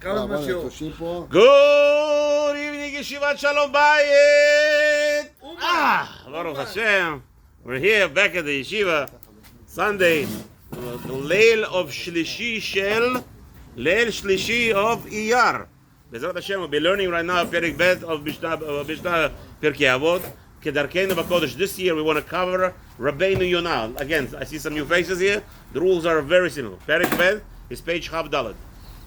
Good evening, Yeshivat Shalom Bayit. Baruch Hashem. We're here back at the yeshiva. Sunday, the Leil of Shlishi Shel, Leil Shlishi of Iyar. Bezrat Hashem, we'll be learning right now Perek Bet of Mishnah Pirkey Avoth. Kedarkeinu B'Kodesh. This year we want to cover Rabeinu Yonah. Again, I see some new faces here. The rules are very simple. Perek Bet is page Chav Dalet.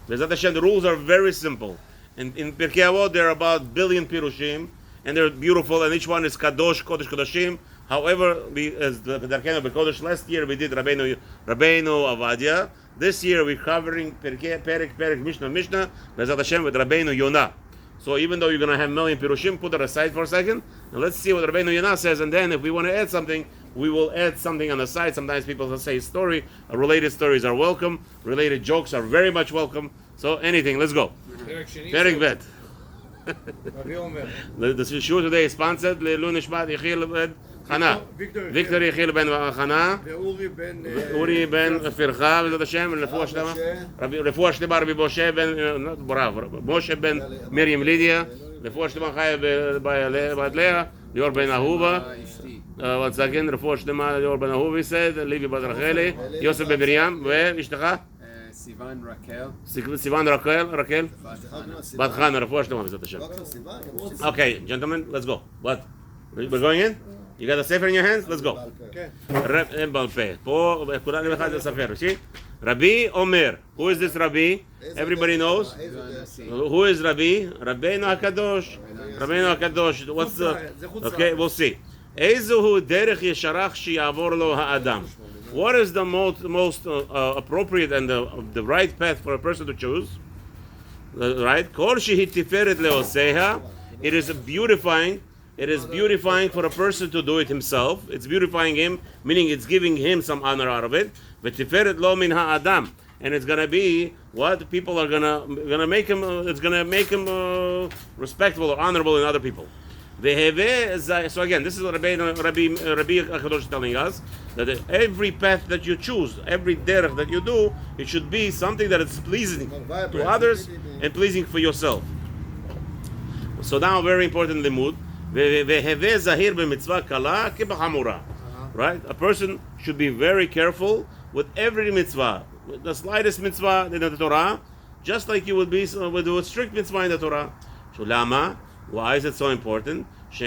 Bezrat Hashem, the rules are very simple. In Pirkei Avot, there are about billion pirushim, and they're beautiful, and each one is kadosh, kodesh, kodashim. However, as the Darkenu B'Kodesh, last year we did Rabeinu Avadia. This year we're covering Perek, Mishnah, Bezrat Hashem with Rabeinu Yonah. So even though you're going to have million pirushim, put that aside for a second, and let's see what Rabeinu Yonah says, and then if we want to add something, we will add something on the side. Sometimes people will say story. Related stories are welcome. Related jokes are very much welcome. So anything, let's go. Perek Bet. The shiur today is sponsored. Leilu Nishmat Yechiel Ben Chana. Victor Yechiel Ben Chana. Uri Ben Pirkey. Bezrat Hashem. Refuah Shlema Rabbi Moshe Ben Miriam Lydia. Refuah Shlema Chaya Bat Leah. Yor Ben Ahuva. Once again, Refuah Shlema Yor Ben Ahuva, he said. Levi Bat Racheli. Yosef Ben Miriam. ואשתך? Sivan Raquel. Bat Chana. Refuah Shlema Bezrat Hashem. Okay, gentlemen, let's go. What? We're going in? You got a sefer in your hands? Let's go. Okay. See? Rabbi Omer. Who is this Rabbi? Everybody knows. Who is Rabbi? Rabeinu HaKadosh. Rabeinu HaKadosh. What's the... Okay, we'll see. Eizuhu derech yesharach sheyavor lo ha'adam. What is the most appropriate and the right path for a person to choose? Right? Kol shehi tiferet leoseha. It is beautifying. It is beautifying for a person to do it himself. It's beautifying him, meaning it's giving him some honor out of it. V'tiferet lo min ha'adam, and it's gonna be what people are gonna make him. It's gonna make him respectable or honorable in other people. So again, this is what Rabbi HaKadosh is telling us, that every path that you choose, every derech that you do, it should be something that is pleasing to others and pleasing for yourself. So now, very important limud. Right? A person should be very careful with every mitzvah. With the slightest mitzvah in the Torah, just like you would be with a strict mitzvah in the Torah. Shulama, why is it so important? For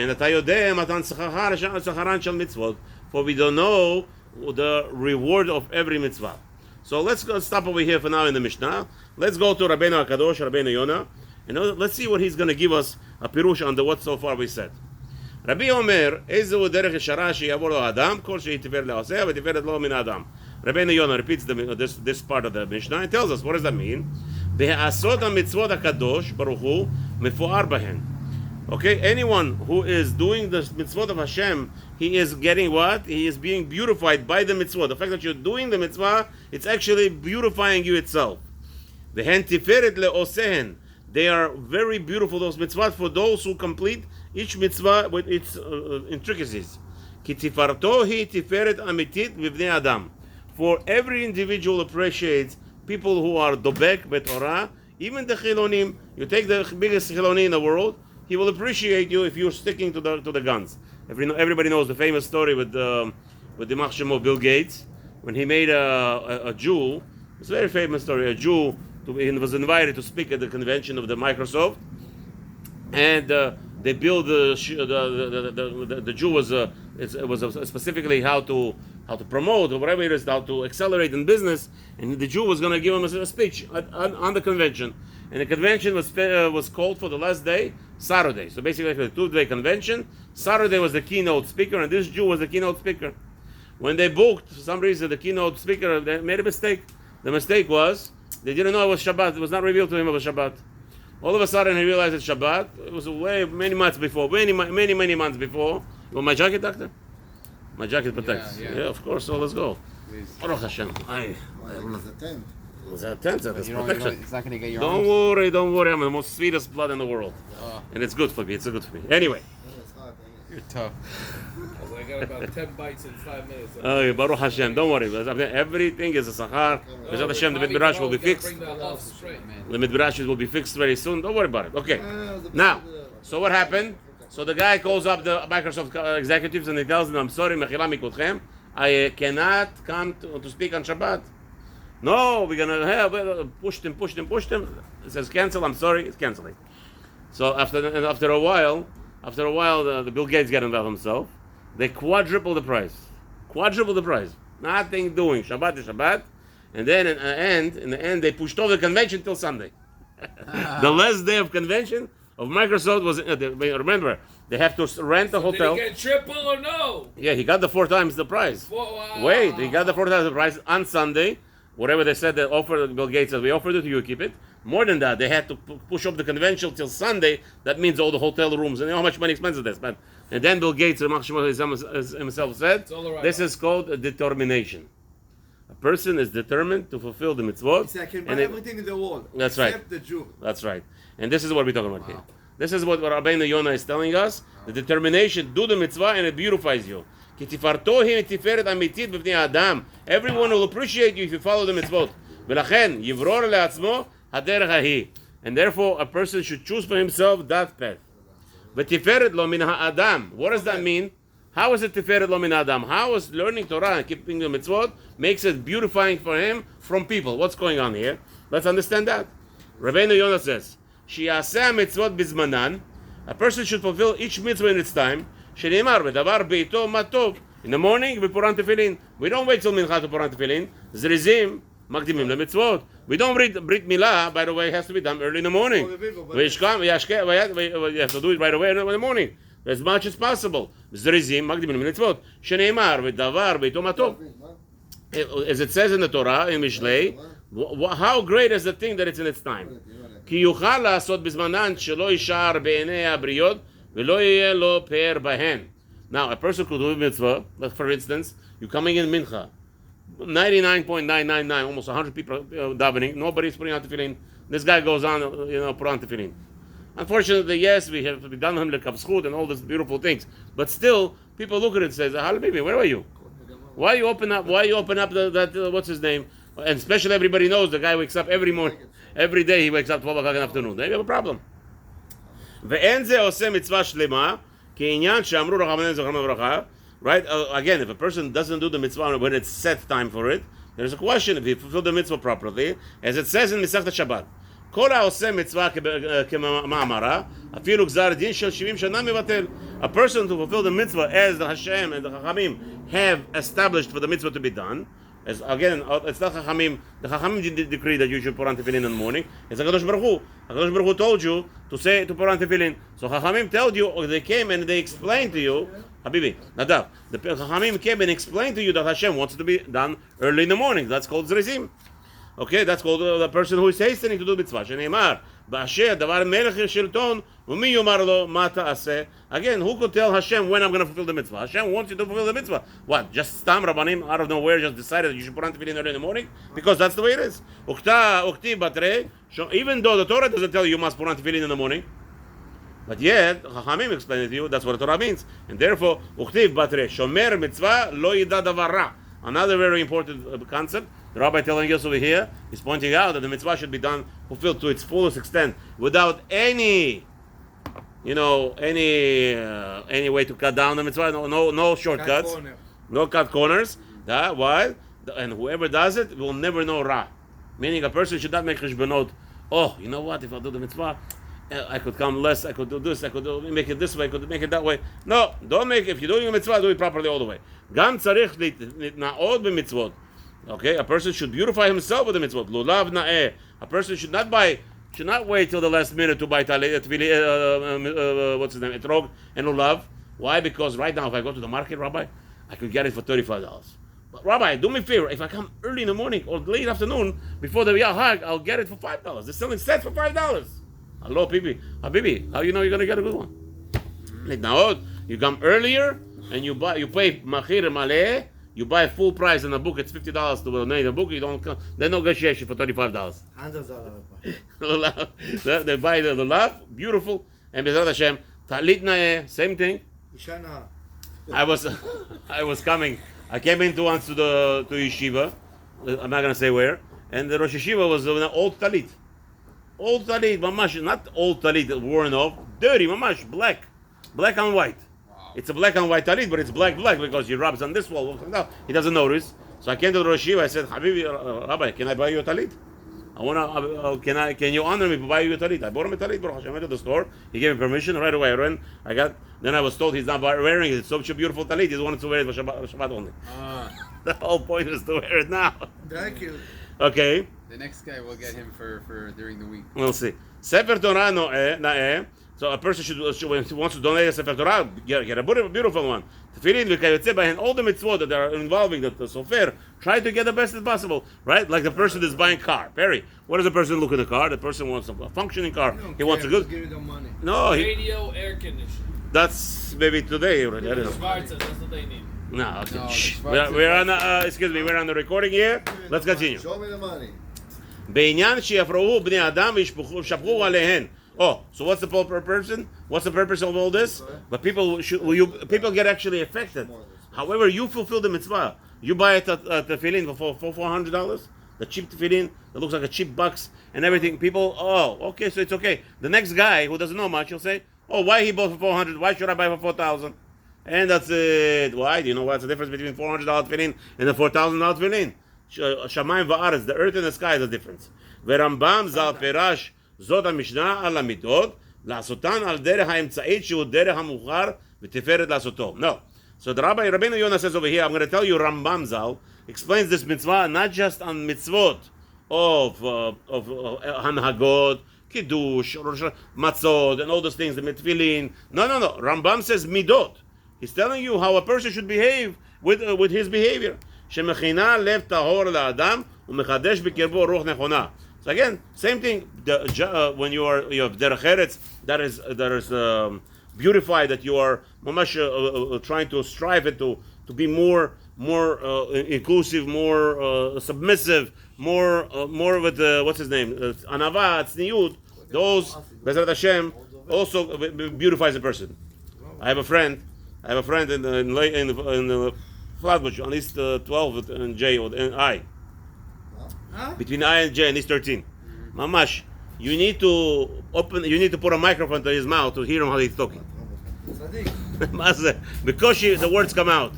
we don't know the reward of every mitzvah. So let's stop over here for now in the Mishnah. Let's go to Rabeinu HaKadosh, Rabeinu Yonah, and let's see what he's going to give us a pirush on the what so far we said. Rabbi Omer, Ezu derech yeshara sheyavor lo adam, kol shehi tifer le'oseh, v'tiferet lo min adam. Rabeinu Yonah repeats this part of the Mishnah and tells us, what does that mean? Be'asot ha-mitzvot HaKadosh Baruch Hu mefu'ar bahen. Okay, anyone who is doing the mitzvot of Hashem, he is getting what? He is being beautified by the mitzvot. The fact that you're doing the mitzvah, it's actually beautifying you itself. V'hen tiferet le'osehen. They are very beautiful, those mitzvot, for those who complete each mitzvah with its intricacies. Ki tifarto hi tiferet amitit v'bnei adam. For every individual appreciates people who are dobek betorah, even the chilonim. You take the biggest chiloni in the world, he will appreciate you if you're sticking to the guns. Everybody knows the famous story with the Machshem of Bill Gates, when he made a Jew. It's a very famous story. A Jew he was invited to speak at the convention of the Microsoft, and they built the Jew was specifically how to promote or whatever it is, how to accelerate in business, and the Jew was going to give him a speech on the convention, and the convention was called for the last day, Saturday. So basically, like a 2-day convention, Saturday was the keynote speaker, and this Jew was the keynote speaker. When they booked, for some reason, the keynote speaker, they made a mistake. The mistake was they didn't know it was Shabbat. It was not revealed to him it was Shabbat. All of a sudden, he realized it's Shabbat. It was many months before. Many months before. You want my jacket, doctor? My jacket protects. Yeah, of course. So let's go. Baruch Hashem. It's a tent. It's a tent. It's protection. It's not going to get your Don't worry. I'm the most sweetest blood in the world. And it's good for me. Anyway. You're tough. got about 10 bites in 5 minutes. Oh, Baruch Hashem. Don't worry. Everything is a sachar. Bezrat Hashem, the Midrash will be fixed. The Midrash will be fixed very soon. Don't worry about it. Okay. Now, so what happened? So the guy calls up the Microsoft executives and he tells them, I'm sorry, Mechila Mikutchem, I cannot come to speak on Shabbat. No, we're going to have pushed him. He says, cancel, I'm sorry, it's canceling. So after a while, the Bill Gates got involved himself. They quadruple the price. Nothing doing. Shabbat is Shabbat. And then in the end, they pushed over the convention till Sunday. The last day of convention of Microsoft was, remember, they have to rent the hotel. Did he get triple or no? Yeah, he got the 4 times the price. Wow. Wait, he got the 4 times the price on Sunday. Whatever they said, they offered, Bill Gates said, we offered it to you, keep it. More than that, they had to push up the convention till Sunday. That means all the hotel rooms. And you know how much money expenses this. But, and then Bill Gates himself said, this is called a determination. A person is determined to fulfill the mitzvot. He said, I can buy everything in the world. That's except right. the Jew. That's right. And this is what we're talking about here. This is what Rabeinu Yonah is telling us. The determination, do the mitzvah and it beautifies you. Everyone will appreciate you if you follow the mitzvot. And therefore a person should choose for himself that path. What does that mean? How is it tiferet lo min adam? How is learning Torah and keeping the mitzvot makes it beautifying for him from people? What's going on here? Let's understand that. Rabeinu Yonah says, Shiaseh mitzvot bizmanan. A person should fulfill each mitzvah in its time. Sheneimar v'davar beito matov. In the morning, we put on tefillin. We don't wait till mincha to put on tefillin. Zrizim makdimim lemitzvot. We don't read Brit Milah. By the way, it has to be done early in the morning. We have to do it right away in the morning, as much as possible. Zrizim makdimim lemitzvot. Sheneimar v'davar beito matov. As it says in the Torah in Mishlei, how great is the thing that it's in its time? כי יוכל לעשות בזמנן שלא יישאר בעיני הבריות ולא יהיה לו פאר בהן. Now, a person could do a mitzvah, like for instance, you're coming in mincha, 99.999, almost 100 people davening, nobody's putting on tefillin. This guy goes on, put on tefillin. Unfortunately, yes, we have to be done him lekavschut and all these beautiful things, but still, people look at it and say, Halabibi, where are you? Why you open up that what's his name? And especially everybody knows the guy wakes up every morning. Every day he wakes up 12 o'clock in the afternoon. Then you have a problem. Right? Again, if a person doesn't do the mitzvah when it's set time for it, there's a question if he fulfilled the mitzvah properly, as it says in Masechet Shabbat. A person to fulfill the mitzvah as the Hashem and the Chachamim have established for the mitzvah to be done. As again, it's not Chachamim. The Chachamim decree that you should put on tefillin in the morning. It's HaKadosh Baruch Hu. HaKadosh Baruch Hu told you to put on tefillin. So Chachamim told you, or they came and they explained to you, Habibi, Nadav, the Chachamim came and explained to you that Hashem wants it to be done early in the morning. That's called Zrizim. Okay, that's called the person who is hastening to do mitzvah. Sheneimar, Ba'asher, Davar Melech Shilton, Umi Yomar Lo, Ma Ta'aseh. Again, who could tell Hashem when I'm going to fulfill the mitzvah? Hashem wants you to fulfill the mitzvah. What? Just Stam Rabbanim out of nowhere just decided that you should put on tefillin early in the morning? Because that's the way it is. Ukti Batre, even though the Torah doesn't tell you must put on tefillin in the morning, but yet, Chachamim explained it to you, that's what the Torah means. And therefore, Ukti Batre, Shomer Mitzvah, Lo Yida Davar Ra. Another very important concept. The rabbi telling us over here is pointing out that the mitzvah should be done, fulfilled to its fullest extent, without any way to cut down the mitzvah. No shortcuts, no cut corners. Why? And whoever does it will never know ra. Meaning, a person should not make cheshbonot. Oh, you know what? If I do the mitzvah, I could come less. I could do this. I could make it this way. I could make it that way. No, don't make it. If you're doing a mitzvah, do it properly all the way. Gam tzarich na'od b'mitzvot. Okay, a person should beautify himself with the mitzvot. Lulav na'eh. A person should not wait till the last minute to buy what's his name, etrog and lulav. Why? Because right now, if I go to the market, Rabbi, I could get it for $35. But Rabbi, do me a favor. If I come early in the morning or late afternoon before the Yah Hag, I'll get it for $5. They're selling sets for $5. Hello, Habibi, how you know you're gonna get a good one? Now, you come earlier and you pay machir maleh. You buy full price in the book, it's $50 to donate the book, you don't come, there's no negotiation for $35. They buy the love, beautiful, and Bezrat Hashem, Talit Na'eh, same thing. I was coming. I came into once to yeshiva. I'm not gonna say where. And the Rosh Yeshiva was an old talit. Old talit, mamash, not old talit worn off, dirty, mamash, black and white. Wow. It's a black and white talit, but it's black because he rubs on this wall. He doesn't notice. So I came to the Rosh Yeshiva. I said, Habibi, Rabbi, can I buy you a talit? Can you honor me to buy you a talit? I bought him a talit. Baruch Hashem. I went to the store. He gave me permission right away. Then I was told he's not wearing it. It's such a beautiful talit. He wanted to wear it for Shabbat only. The whole point is to wear it now. Thank you. Okay. The next guy will get him for during the week. We'll see. Sefer Torah na'eh. So a person should when he wants to donate a Sefer Torah, get a beautiful one. Tefillin v'kayotze b'hen, all the mitzvot that are involving the sofer, try to get the best as possible, right? Like the person is buying car. Perry, what does the person look in the car? The person wants a functioning car. He wants a good. Give you the money. No, Radio, air conditioning. that's maybe today. Already. I don't know. Schwarzer, that's what they need. No, okay. No, Shh. the We're on. Excuse me. We're on the recording here. Let's continue. Show me the money. בעניין שיפרעו בני אדם וישפכו עליהן. Oh, so what's the person? What's the purpose of all this? But people get actually affected. However, you fulfill the mitzvah. You buy it at tefillin for $400. The cheap tefillin that looks like a cheap box and everything. People, okay, so it's okay. The next guy who doesn't know much, he'll say, why he bought for $400? Why should I buy for $4,000? And that's it. Why? Do you know what's the difference between $400 tefillin and the $4,000 tefillin? Shamayim va'aretz, the earth and the sky is the difference. ורמב"ם ז"ל פירש זאת המשנה על המידות, לעשותן על דרך האמצעית שהוא דרך המוכר ותפארת לעשותו. No. So the Rabeinu Yonah says over here, I'm going to tell you Rambam Zal explains this mitzvah not just on mitzvot of Hanhagot, Kiddush, Matzot, and all those things, the Tefillin. No. Rambam says midot. He's telling you how a person should behave with his behavior. שמכינה לב טהור לאדם ומחדש בקרבו רוח נכונה. So again, same thing. When you have derech eretz that is beautified, that you are mamash trying to strive it to be more inclusive, more submissive, more with what's his name, anava, tzniut. Those Bezrat Hashem also beautifies a person. I have a friend in the Flatbush on East 12 and J or I. Between I and J and East 13. Mamash, you need to put a microphone to his mouth to hear him how he's talking. Because the words come out.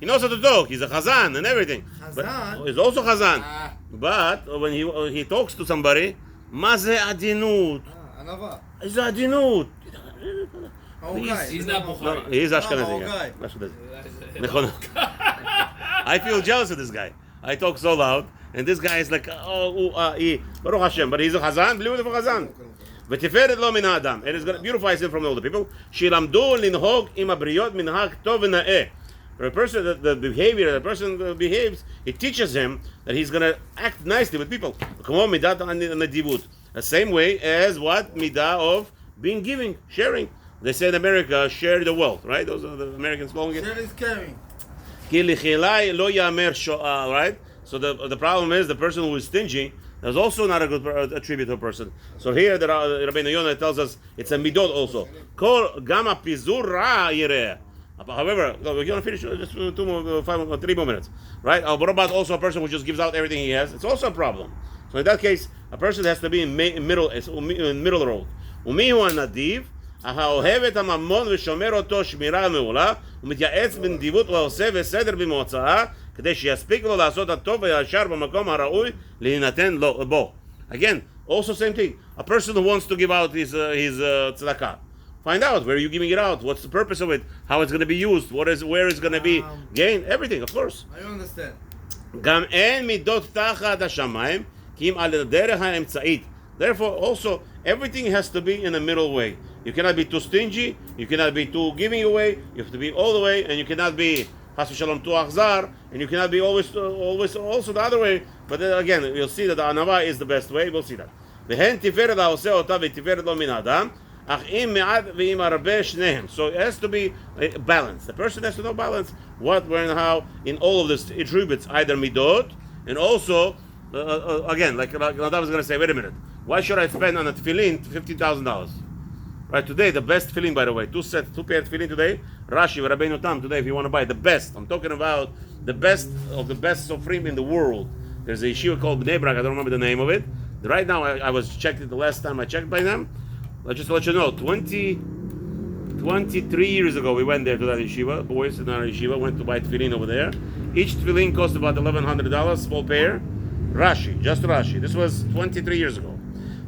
He knows how to talk. He's a chazan and everything. But he's also chazan. But when he talks to somebody, maze adinut. It's adinut. He's not Bukhari. No, he's Ashkenazi guy. I feel jealous of this guy. I talk so loud, and this guy is like, Baruch Hashem, but he's a chazan, beautiful chazan. ותפארת לו מן האדם, and it's going to beautify him from all the people. שילמדו לנהוג עם הבריות מנהג טוב ונאה. For a person, the behavior the person behaves, it teaches him that he's going to act nicely with people. כמו מידת הנדיבות. The same way as what? midah of being giving, sharing. They say in America, share the wealth, right? Those are the Americans calling it. Share is caring. Right? So the problem is the person who is stingy, that's also not a good attribute to a person. So here the Rabeinu Yonah tells us it's a midot also. However, we're going to finish just 3 more minutes. Right? What about also a person who just gives out everything he has? It's also a problem. So in that case, a person has to be in middle road. ומיהו הנדיב? האוהב את הממון ושומר אותו שמירה מעולה ומתייעץ בנדיבות ועושה וסדר במוצאה כדי שיספיק לו לעשות הטוב והישר במקום הראוי להינתן לו בו. Again, also same thing. A person who wants to give out his tzedakah. Find out where you're giving it out. What's the purpose of it? How it's going to be used? Where it's going to be gained? Everything, of course. I understand. גם אין מידות תחת השמיים כי אם על הדרך האמצעית. Therefore, also, everything has to be in a middle way. You cannot be too stingy, you cannot be too giving away, you have to be all the way, and you cannot be Has v'shalom too achzar, and you cannot be always also the other way. But then again, you'll see that the anava is the best way. We'll see that. והן תפארת העושה אותה ותפארת לו מן האדם, אך אם מעט ואם הרבה שניהם. So it has to be balanced. The person has to know balance, what, where, and how in all of this attributes, either midot, and also, again, like Nadav was going to say, wait a minute, why should I spend on a tefillin $15,000? Right, today, the best tefillin, by the way, two pair of tefillin today, Rashi, Rabeinu Tam today if you want to buy the best. I'm talking about the best of the best Sofrim in the world. There's a yeshiva called Bnei Brak, I don't remember the name of it. Right now, I was checked it the last time I checked by them. Just to let you know, 23 years ago, we went there to that yeshiva. Boys in our yeshiva went to buy tefillin over there. Each tefillin cost about $1,100, small pair. Rashi, just Rashi. This was 23 years ago.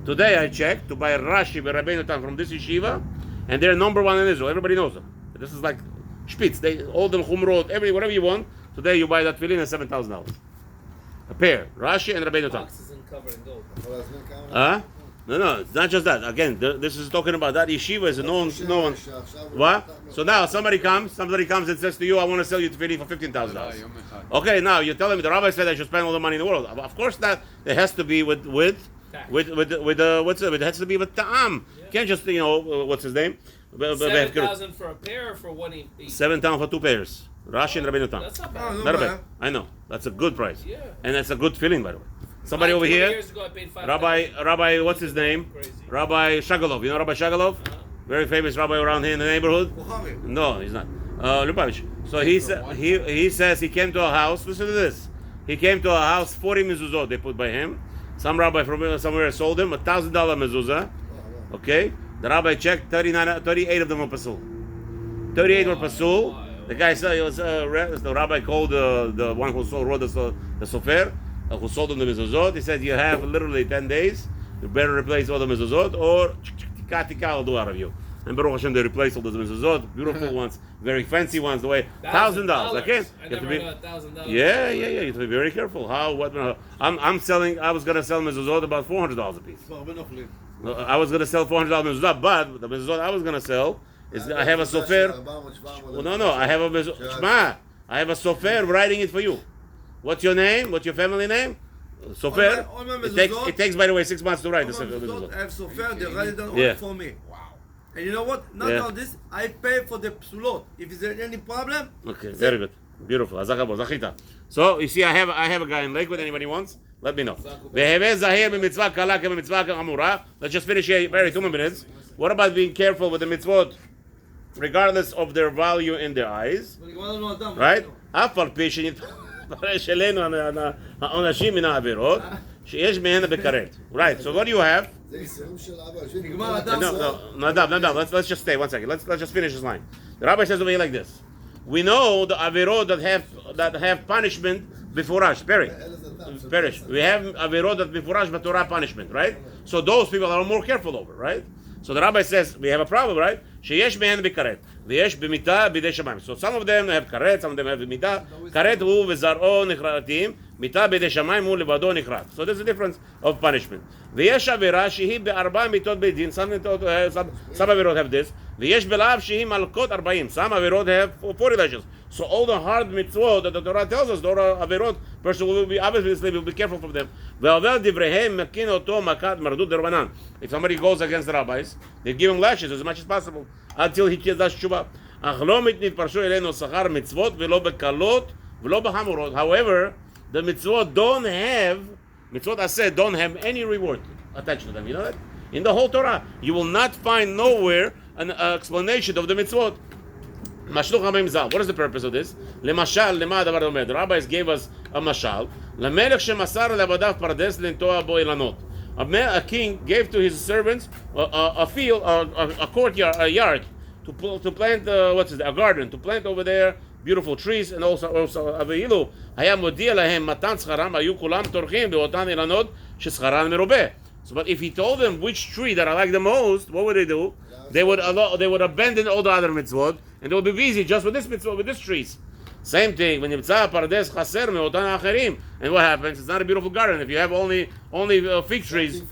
Today I checked to buy Rashi by Rabeinu Tam from this yeshiva, and they're number one in Israel. Everybody knows them. This is like Spitz. They all them Chumrot, whatever you want. Today you buy that tefillin at $7,000. A pair, Rashi and Rabeinu Tam. Boxes and covered in gold. No, it's not just that. Again, this is talking about that yeshiva is a known. What? So now somebody comes and says to you, "I want to sell you tefillin for $15,000." Okay, now you're telling me the rabbi said I should spend all the money in the world. Of course, that it has to be with what's it? It has to be with ta'am. Yeah. Can't just what's his name? 7,000 for a pair or for one each? 7,000 for 2 pairs. Rashi and Rabeinu Tam. That's not bad. Not bad. I know. That's a good price. Yeah. And that's a good filling, by the way. Somebody over 20 here. years ago, I paid Rabbi, what's his name? Crazy. Rabbi Shagalov. You know Rabbi Shagalov? Very famous rabbi around here in the neighborhood. No, he's not. Lubavitch. So he says he came to a house. Listen to this. He came to a house, 40 mezuzot they put by him. Some rabbi from somewhere sold him $1,000 mezuzah. Okay. The rabbi checked 38 of them were pasul. 38 were pasul. The guy said it was the rabbi called the one who wrote the sofer, who sold him the mezuzot. He said, you have literally 10 days. You better replace all the mezuzot or tika will do out of you. And Baruch Hashem, they replaced all those mezuzot, beautiful ones, very fancy ones. The way $1,000. Again, I never heard $1,000. Yeah. You have to be very careful. I'm selling. I was gonna sell mezuzot about $400 a piece. I was gonna sell $400 mezuzot, but the mezuzot I was gonna sell is I have a sofer. Well, no. I have a mezuzot. I have a sofer writing it for you. What's your name? What's your family name? Sofer. It takes, by the way, 6 months to write the mezuzot. I have sofer. They write it down only for me. And you know what? Not only this, I pay for the psulot. If there's any problem. Okay, very good. Beautiful. So, you see, I have a guy in Lakewood. Anybody wants? Let me know. Let's just finish here. Very 2 more minutes. What about being careful with the mitzvot, regardless of their value in their eyes? Right? Right, so what do you have? No, let's just stay 1 second. Let's just finish this line. The rabbi says over here like this. We know the averot that have punishment before perish. We have averot that before Torah punishment, right? So those people are more careful over, right? So the rabbi says we have a problem, right? Sheyesh mehen bekaret, v'yesh b'mita b'dei shamayim. So some of them have karet, some of them have mita. Karet hu v'zar'o nichratim, mita b'dei shamayim hu levado nichrat. So there's a difference of punishment. V'yesh avera shehi be'arba mitot beidin. Some averot have this. V'yesh belav shehi malkot 40. Some averot have 40 lashes. So all the hard mitzvot that the Torah tells us, the averot, person will be obviously will be careful from them. If somebody goes against the rabbis, they give him lashes as much as possible until he does tshuva. However, the mitzvot don't have any reward attached to them. You know that? In the whole Torah, you will not find nowhere an explanation of the mitzvot. What is the purpose of this? The rabbis gave us a mashal. A king gave to his servants a field, a courtyard, a yard to plant a garden, to plant over there beautiful trees, and also avilu היה מודיע להם מתן שכרם, היו כולם טורחים באותן אילנות ששכרן מרובה. So, but if he told them which tree that I like the most, what would they do? They would abandon all the other mitzvot, and they would be busy just with this mitzvot, with these trees. Same thing, when נמצא פרדס חסר מאותן האחרים, and what happens? It's not a beautiful garden. If you have only fig trees,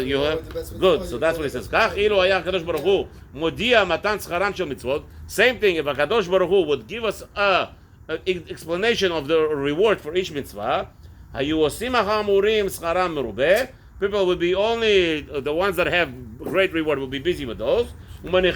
you have good. So that's what he says. כך אילו היה הקדוש ברוך הוא מודיע מתן שכרם של מצוות. Same thing, if הקדוש ברוך הוא would give us a explanation of the reward for each mitzvah, היו עושים החמורים שכרם מרובה. People would be only the ones that have great reward will be busy with those. And they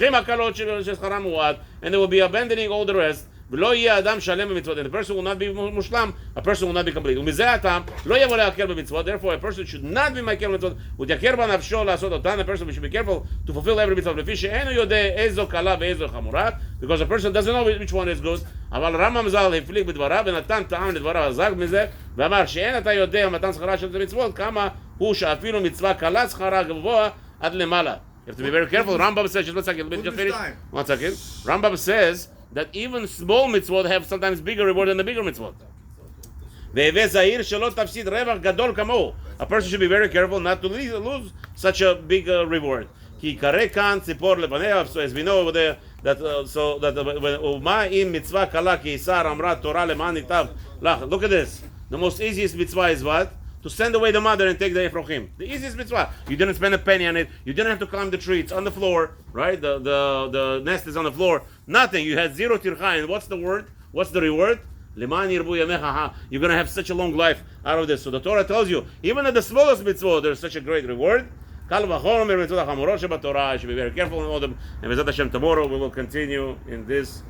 will be abandoning all the rest. ולא יהיה אדם שלם במצוות. And the person will not be מושלם, a person will not be complete. ומזה הטעם, לא יבוא להקל במצוות, therefore a person should not be מקל במצוות, הוא יתייקר בנפשו לעשות אותן, a person should be careful to fulfill every מצוות, לפי שאינו יודע איזו קלה ואיזו חמורה, because a person doesn't know which one is good, אבל רמב"ם ז"ל הפליג בדבריו, ונתן טעם לדבריו הזק מזה, ואמר שאין אתה יודע מתן שכרה של מצוות, כמה הוא שאפילו מצווה קלה שכרה גבוה עד למעלה. You have to be very careful. Rambam says, just one second, let me just finish. 1 second. Rambam says that even small mitzvot have sometimes bigger reward than the bigger mitzvot. והווה זהיר שלא תפסיד רווח גדול כמוהו. A person should be very careful not to lose such a big reward. כי יקרא כאן ציפור לפניה, so as we know over there, that, ומה אם מצווה קלה כי יסר אמרה תורה למען ניטב לך. Look at this. The most easiest mitzvah is what? To send away the mother and take the efrochim. The easiest mitzvah. You didn't spend a penny on it. You didn't have to climb the tree. It's on the floor, right? The nest is on the floor. Nothing. You had 0 tircha. And what's the word? What's the reward? Leman yirbu yamecha. You're going to have such a long life out of this. So the Torah tells you, even at the smallest mitzvah, there's such a great reward. Kal v'chomer mitzvot hachamorot shebatorah. You should be very careful in all them. And B'ezrat Hashem tomorrow we will continue in this.